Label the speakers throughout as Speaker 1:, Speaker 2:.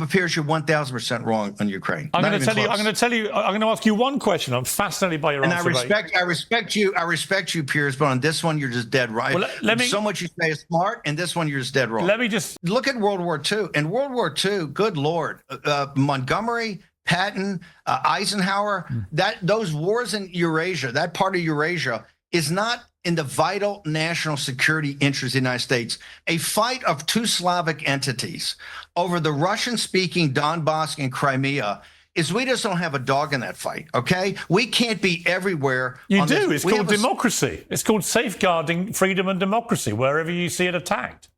Speaker 1: Piers, you're 1,000% wrong on Ukraine.
Speaker 2: I'm going to ask you one question. I'm fascinated by your answer.
Speaker 1: I respect you, Piers, but on this one, you're just dead right. Well, so much you say is smart, and this one, you're just dead wrong.
Speaker 2: Let me just
Speaker 1: look at World War II. In World War II, good Lord, Montgomery, Patton, Eisenhower, those wars in Eurasia, that part of Eurasia is not in the vital national security interest of the United States. A fight of two Slavic entities over the Russian-speaking Donbass and Crimea is we just don't have a dog in that fight, okay? We can't be everywhere.
Speaker 2: You do. It's called democracy. It's called safeguarding freedom and democracy wherever you see it attacked.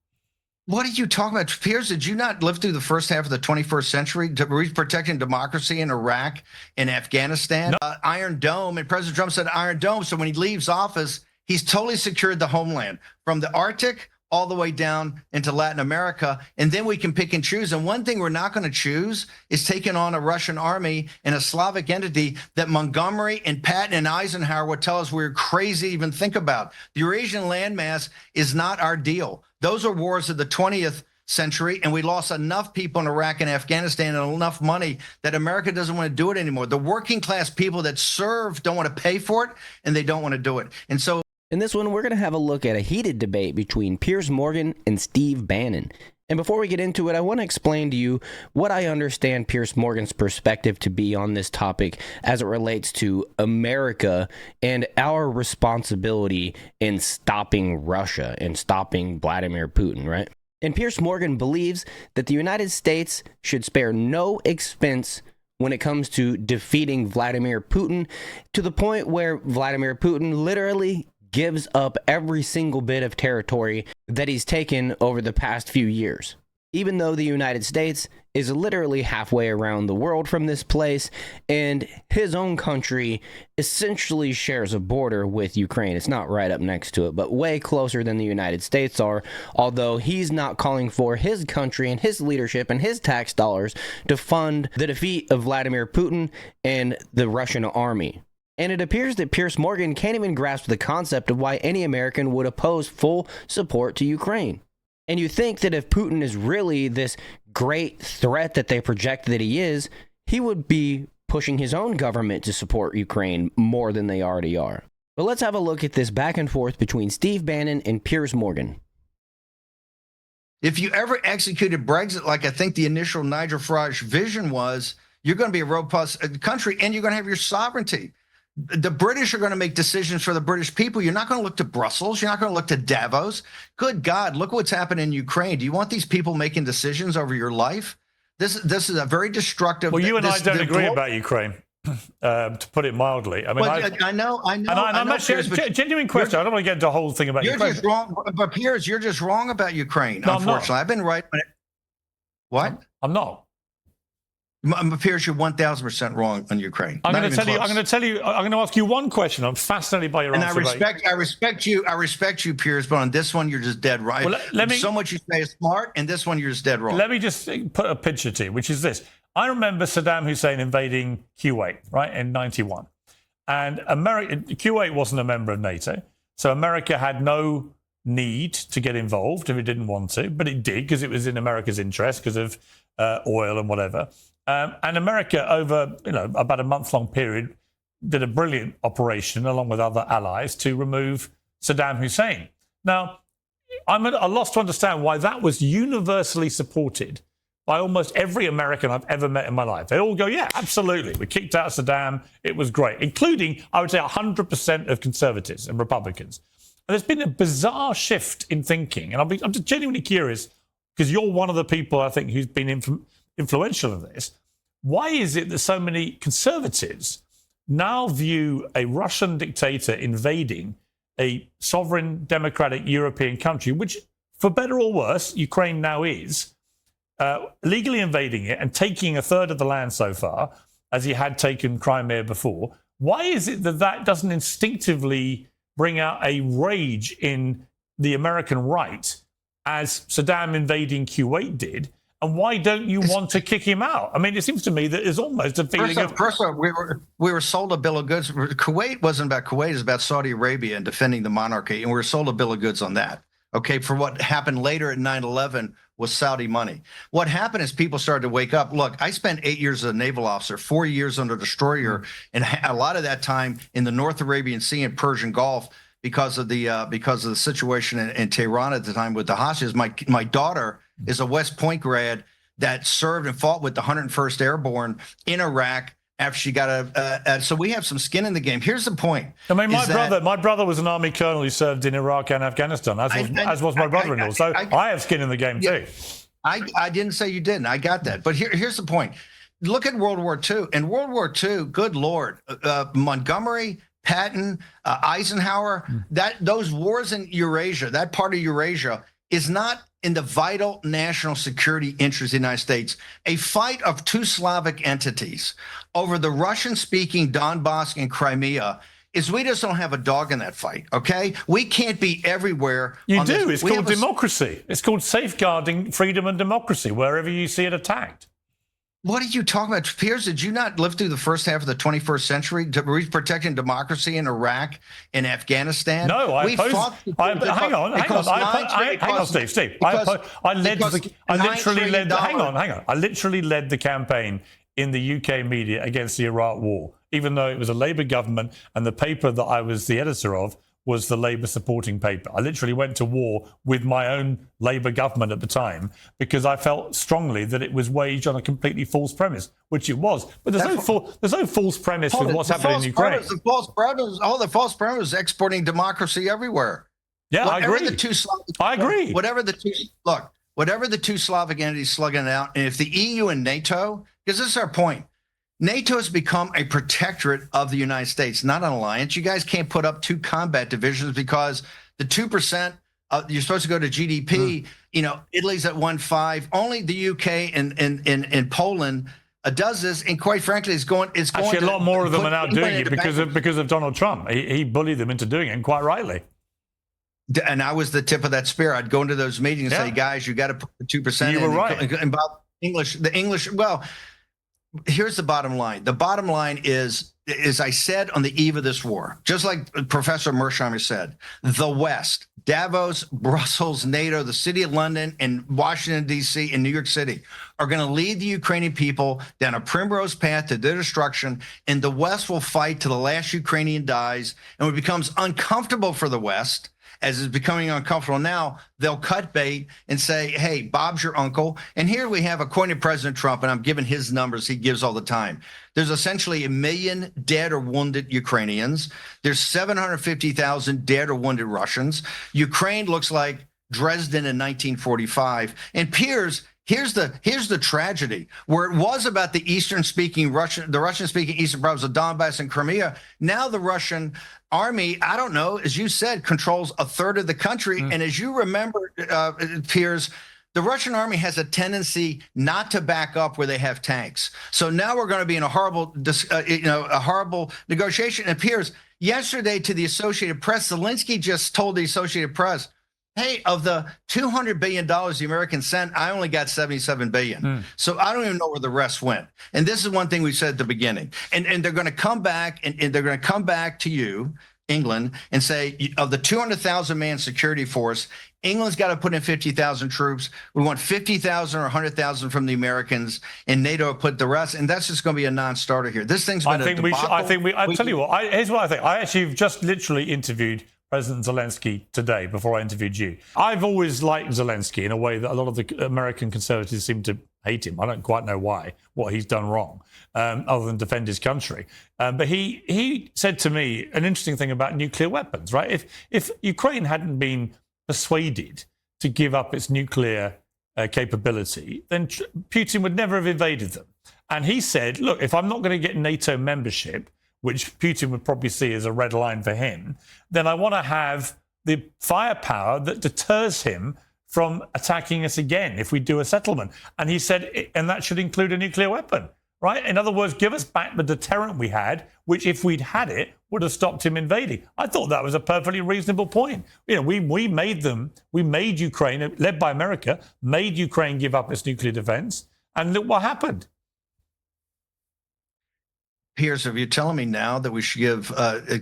Speaker 1: What are you talking about? Piers, did you not live through the first half of the 21st century protecting democracy in Iraq and Afghanistan? No. Iron Dome, and President Trump said Iron Dome, so when he leaves office, he's totally secured the homeland from the Arctic all the way down into Latin America, and then we can pick and choose. And one thing we're not going to choose is taking on a Russian army and a Slavic entity that Montgomery and Patton and Eisenhower would tell us we're crazy to even think about. The Eurasian landmass is not our deal. Those are wars of the 20th century, and we lost enough people in Iraq and Afghanistan and enough money that America doesn't want to do it anymore. The working class people that serve don't want to pay for it, and they don't want to do it. And so
Speaker 3: in this one, we're going to have a look at a heated debate between Piers Morgan and Steve Bannon. And before we get into it, I want to explain to you what I understand Piers Morgan's perspective to be on this topic as it relates to America and our responsibility in stopping Russia and stopping Vladimir Putin, right? And Piers Morgan believes that the United States should spare no expense when it comes to defeating Vladimir Putin, to the point where Vladimir Putin literally gives up every single bit of territory that he's taken over the past few years. Even though the United States is literally halfway around the world from this place, and his own country essentially shares a border with Ukraine. It's not right up next to it, but way closer than the United States are, although he's not calling for his country and his leadership and his tax dollars to fund the defeat of Vladimir Putin and the Russian army. And it appears that Piers Morgan can't even grasp the concept of why any American would oppose full support to Ukraine. And you think that if Putin is really this great threat that they project that he is, he would be pushing his own government to support Ukraine more than they already are. But let's have a look at this back and forth between Steve Bannon and Piers Morgan.
Speaker 1: If you ever executed Brexit like I think the initial Nigel Farage vision was, you're going to be a robust country and you're going to have your sovereignty. The British are going to make decisions for the British people. You're not going to look to Brussels. You're not going to look to Davos. Good God, look what's happened in Ukraine. Do you want these people making decisions over your life? This is a very destructive.
Speaker 2: Well, you and I don't agree about Ukraine, to put it mildly. I mean,
Speaker 1: I know.
Speaker 2: And I'm actually a genuine question. I don't want to get into the whole thing about Ukraine.
Speaker 1: You're just wrong, but Piers, you're just wrong about Ukraine. No, unfortunately, I've been right. What?
Speaker 2: I'm not.
Speaker 1: Piers, you're 1,000% wrong on Ukraine.
Speaker 2: I'm going to ask you one question. I'm fascinated by your answer.
Speaker 1: I respect you, Piers, but on this one, you're just dead right. Well, so much you say is smart, and this one, you're just dead wrong.
Speaker 2: Let me just put a picture to you, which is this. I remember Saddam Hussein invading Kuwait, right, in 91. And Kuwait wasn't a member of NATO, so America had no need to get involved if it didn't want to, but it did because it was in America's interest because of oil and whatever. And America, over about a month-long period, did a brilliant operation along with other allies to remove Saddam Hussein. Now, I'm at a loss to understand why that was universally supported by almost every American I've ever met in my life. They all go, yeah, absolutely. We kicked out Saddam. It was great, including, I would say, 100% of conservatives and Republicans. And there's been a bizarre shift in thinking. And I'm just genuinely curious, because you're one of the people, I think, who's been influential in this. Why is it that so many conservatives now view a Russian dictator invading a sovereign democratic European country, which, for better or worse, Ukraine now is, legally invading it and taking a third of the land so far, as he had taken Crimea before? Why is it that that doesn't instinctively bring out a rage in the American right, as Saddam invading Kuwait did? And why don't you want to kick him out? I mean, it seems to me that there's almost a feeling
Speaker 1: First off, we were sold a bill of goods. Kuwait wasn't about Kuwait. It was about Saudi Arabia and defending the monarchy. And we were sold a bill of goods on that. Okay, for what happened later at 9/11 was Saudi money. What happened is people started to wake up. Look, I spent 8 years as a naval officer, 4 years under destroyer, and a lot of that time in the North Arabian Sea and Persian Gulf because of the situation in Tehran at the time with the hostages. My daughter is a West Point grad that served and fought with the 101st Airborne in Iraq after she got so we have some skin in the game. Here's the point.
Speaker 2: I mean, my brother was an army colonel who served in Iraq and Afghanistan, as was my brother-in-law. So I have skin in the game too.
Speaker 1: I didn't say you didn't. I got that. But here's the point. Look at World War II. In World War II, good Lord, Montgomery, Patton, Eisenhower, those wars in Eurasia, that part of Eurasia is not in the vital national security interest of the United States. A fight of two Slavic entities over the Russian-speaking Donbass and Crimea is we just don't have a dog in that fight, okay? We can't be everywhere.
Speaker 2: You do. It's called democracy. It's called safeguarding freedom and democracy wherever you see it attacked.
Speaker 1: What are you talking about? Piers, did you not live through the first half of the 21st century protecting democracy in Iraq and Afghanistan?
Speaker 2: No, I literally led the campaign in the UK media against the Iraq war, even though it was a Labour government and the paper that I was the editor of was the Labour supporting paper. I literally went to war with my own Labour government at the time because I felt strongly that it was waged on a completely false premise, which it was. But there's no false premise with what's happening in Ukraine.
Speaker 1: The false premise is exporting democracy everywhere.
Speaker 2: Yeah, I agree. I agree.
Speaker 1: Whatever the two Slavic entities slugging it out, and if the EU and NATO, because this is our point, NATO has become a protectorate of the United States, not an alliance. You guys can't put up two combat divisions because the 2% you're supposed to go to GDP. You know, Italy's at 1.5. Only the UK and Poland does this, and quite frankly, it's going. Actually,
Speaker 2: a lot more of them are now doing it because of Donald Trump. He bullied them into doing it, and quite rightly.
Speaker 1: And I was the tip of that spear. I'd go into those meetings and say, "Guys, you got to put the 2%."
Speaker 2: You were right.
Speaker 1: About the English. Well, here's the bottom line. The bottom line is I said on the eve of this war, just like Professor Mersheimer said, the West, Davos, Brussels, NATO, the city of London, and Washington, D.C., and New York City are going to lead the Ukrainian people down a primrose path to their destruction, and the West will fight till the last Ukrainian dies. And when it becomes uncomfortable for the West, as is becoming uncomfortable now, they'll cut bait and say, hey, Bob's your uncle. And here we have, according to President Trump, and I'm giving his numbers he gives all the time, there's essentially 1 million dead or wounded Ukrainians. There's 750,000 dead or wounded Russians. Ukraine looks like Dresden in 1945. And Piers, here's the tragedy. Where it was about the Russian-speaking eastern province of Donbass and Crimea, now the Russian army, I don't know, as you said, controls a third of the country. And as you remember, Piers, the Russian army has a tendency not to back up where they have tanks. So now we're going to be in a horrible negotiation. And Piers, yesterday to the Associated Press, Zelensky just told the Associated Press, hey, of the $200 billion the Americans sent, I only got $77 billion. So I don't even know where the rest went. And this is one thing we said at the beginning. And they're going to come back, and they're going to come back to you, England, and say, of the 200,000 man security force, England's got to put in 50,000 troops. We want 50,000 or 100,000 from the Americans, and NATO put the rest. And that's just going to be a non-starter here. This thing's been a debacle.
Speaker 2: I'll tell you what, here's what I think. I actually just literally interviewed President Zelensky today before I interviewed you. I've always liked Zelensky in a way that a lot of the American conservatives seem to hate him. I don't quite know why, what he's done wrong, other than defend his country. But he said to me an interesting thing about nuclear weapons, right? If Ukraine hadn't been persuaded to give up its nuclear capability, then Putin would never have invaded them. And he said, look, if I'm not going to get NATO membership, which Putin would probably see as a red line for him, then I want to have the firepower that deters him from attacking us again if we do a settlement. And he said, and that should include a nuclear weapon, right? In other words, give us back the deterrent we had, which if we'd had it, would have stopped him invading. I thought that was a perfectly reasonable point. You know, we made Ukraine, led by America, made Ukraine give up its nuclear defense. And look what happened.
Speaker 1: Piers, if you're telling me now that we should give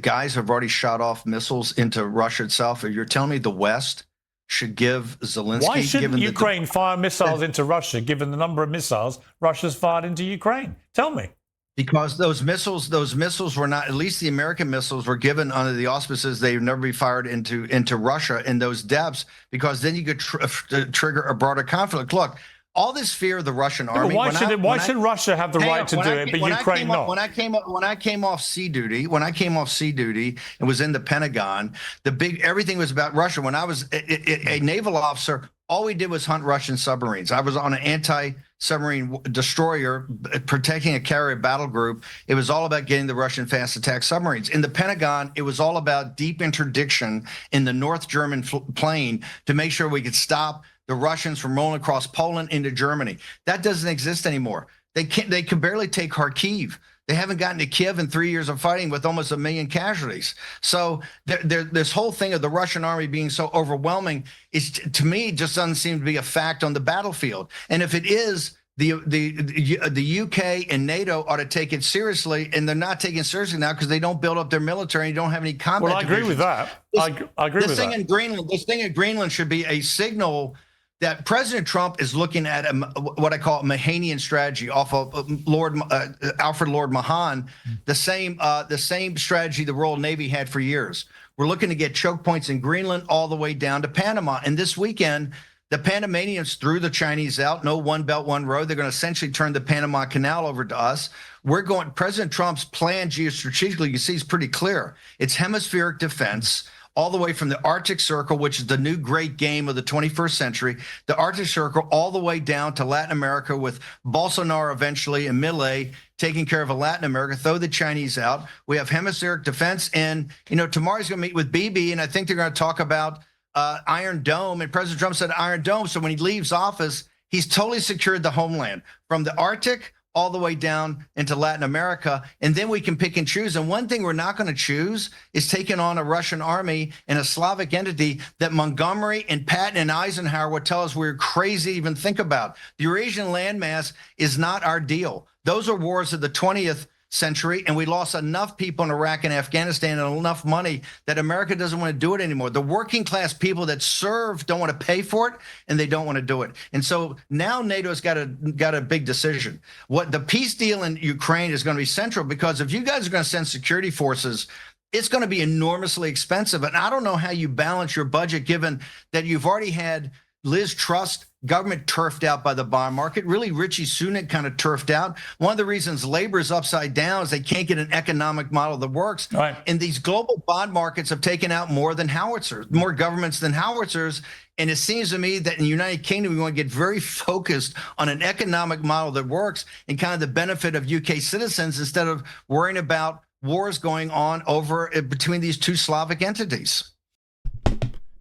Speaker 1: guys have already shot off missiles into Russia itself, if you're telling me the West should give Zelensky.
Speaker 2: Why shouldn't
Speaker 1: given
Speaker 2: Ukraine fire missiles into Russia, given the number of missiles Russia's fired into Ukraine? Tell me.
Speaker 1: Because those missiles were not, at least the American missiles were given under the auspices they would never be fired into Russia in those depths, because then you could trigger a broader conflict. Look, all this fear of the Russian army.
Speaker 2: Why should Russia have the right to do it, but Ukraine not?
Speaker 1: When I came off sea duty and was in the Pentagon, everything was about Russia. When I was a naval officer, all we did was hunt Russian submarines. I was on an anti-submarine destroyer protecting a carrier battle group. It was all about getting the Russian fast attack submarines. In the Pentagon, it was all about deep interdiction in the North German plain to make sure we could stop the Russians from rolling across Poland into Germany. That doesn't exist anymore. They can barely take Kharkiv. They haven't gotten to Kiev in 3 years of fighting with almost 1 million casualties. So this whole thing of the Russian army being so overwhelming is, to me, just doesn't seem to be a fact on the battlefield. And if it is, the UK and NATO ought to take it seriously, and they're not taking it seriously now because they don't build up their military and don't have any combat.
Speaker 2: Well, I agree with that. I agree with that.
Speaker 1: This thing in Greenland should be a signal that President Trump is looking at what I call a Mahanian strategy off of Alfred Lord Mahan, the same strategy the Royal Navy had for years. We're looking to get choke points in Greenland all the way down to Panama. And this weekend, the Panamanians threw the Chinese out. No one belt, one road. They're going to essentially turn the Panama Canal over to us. President Trump's plan geostrategically, you see, is pretty clear. It's hemispheric defense, all the way from the Arctic Circle, which is the new great game of the 21st century, the Arctic Circle, all the way down to Latin America, with Bolsonaro eventually and Milei taking care of Latin America, throw the Chinese out. We have hemispheric defense. And, tomorrow he's going to meet with Bibi, and I think they're going to talk about Iron Dome. And President Trump said Iron Dome. So when he leaves office, he's totally secured the homeland from the Arctic all the way down into Latin America, and then we can pick and choose. And one thing we're not going to choose is taking on a Russian army and a Slavic entity that Montgomery and Patton and Eisenhower would tell us we're crazy to even think about. The Eurasian landmass is not our deal. Those are wars of the 20th century, and we lost enough people in Iraq and Afghanistan and enough money that America doesn't want to do it anymore. The working class people that serve don't want to pay for it, and they don't want to do it. And so now NATO's got a big decision. What the peace deal in Ukraine is going to be central, because if you guys are going to send security forces, it's going to be enormously expensive. And I don't know how you balance your budget, given that you've already had Liz Truss government turfed out by the bond market. Really, Richie Sunak kind of turfed out. One of the reasons labor is upside down is they can't get an economic model that works.
Speaker 2: Right.
Speaker 1: And these global bond markets have taken out more governments than howitzers. And it seems to me that in the United Kingdom, we want to get very focused on an economic model that works and kind of the benefit of UK citizens, instead of worrying about wars going on between these two Slavic entities.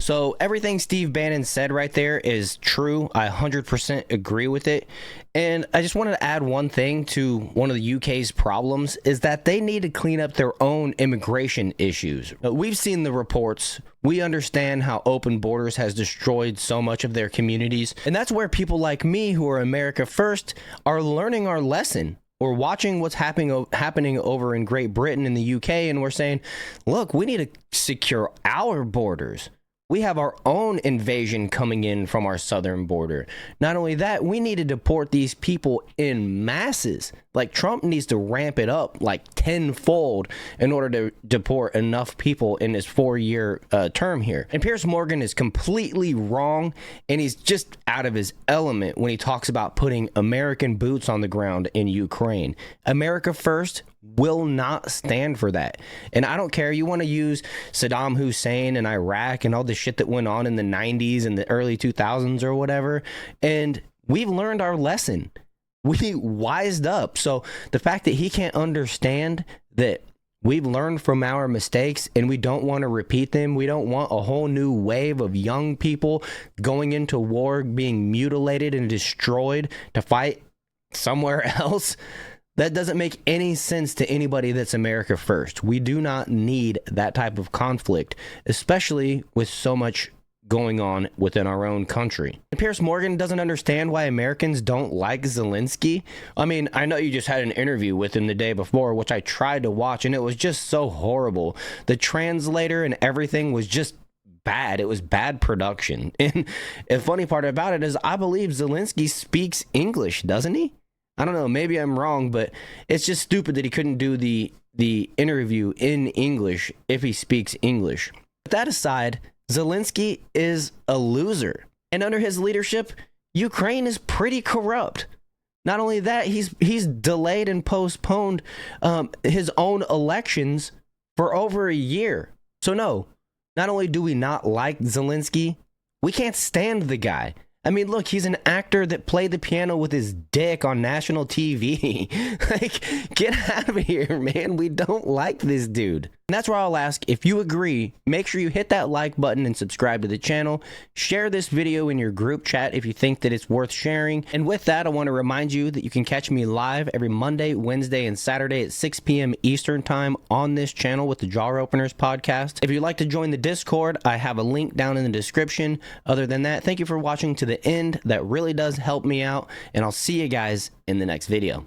Speaker 3: So everything Steve Bannon said right there is true. I 100% agree with it. And I just wanted to add one thing to one of the UK's problems, is that they need to clean up their own immigration issues. We've seen the reports. We understand how open borders has destroyed so much of their communities. And that's where people like me, who are America first, are learning our lesson. We're watching what's happening over in Great Britain and the UK, and we're saying, look, we need to secure our borders. We have our own invasion coming in from our southern border. Not only that, we need to deport these people in masses. Like, Trump needs to ramp it up like tenfold in order to deport enough people in his 4-year term here. And Piers Morgan is completely wrong, and he's just out of his element when he talks about putting American boots on the ground in Ukraine. America first will not stand for that. And I don't care. You want to use Saddam Hussein and Iraq and all the shit that went on in the 90s and the early 2000s or whatever. And we've learned our lesson. We wised up. So the fact that he can't understand that we've learned from our mistakes and we don't want to repeat them. We don't want a whole new wave of young people going into war, being mutilated and destroyed to fight somewhere else. That doesn't make any sense to anybody that's America first. We do not need that type of conflict, especially with so much going on within our own country. And Piers Morgan doesn't understand why Americans don't like Zelensky. I mean, I know you just had an interview with him the day before, which I tried to watch, and it was just so horrible. The translator and everything was just bad. It was bad production. And the funny part about it is I believe Zelensky speaks English, doesn't he? I don't know. Maybe I'm wrong, but it's just stupid that he couldn't do the interview in English if he speaks English. But that aside, Zelensky is a loser. And under his leadership, Ukraine is pretty corrupt. Not only that, he's delayed and postponed his own elections for over a year. So no, not only do we not like Zelensky, we can't stand the guy. I mean, look, he's an actor that played the piano with his dick on national TV. Like, get out of here, man. We don't like this dude. And that's where I'll ask, if you agree, make sure you hit that like button and subscribe to the channel. Share this video in your group chat if you think that it's worth sharing. And with that, I want to remind you that you can catch me live every Monday, Wednesday, and Saturday at 6 p.m. Eastern Time on this channel with the Jar Openers podcast. If you'd like to join the Discord, I have a link down in the description. Other than that, thank you for watching to the end. That really does help me out, and I'll see you guys in the next video.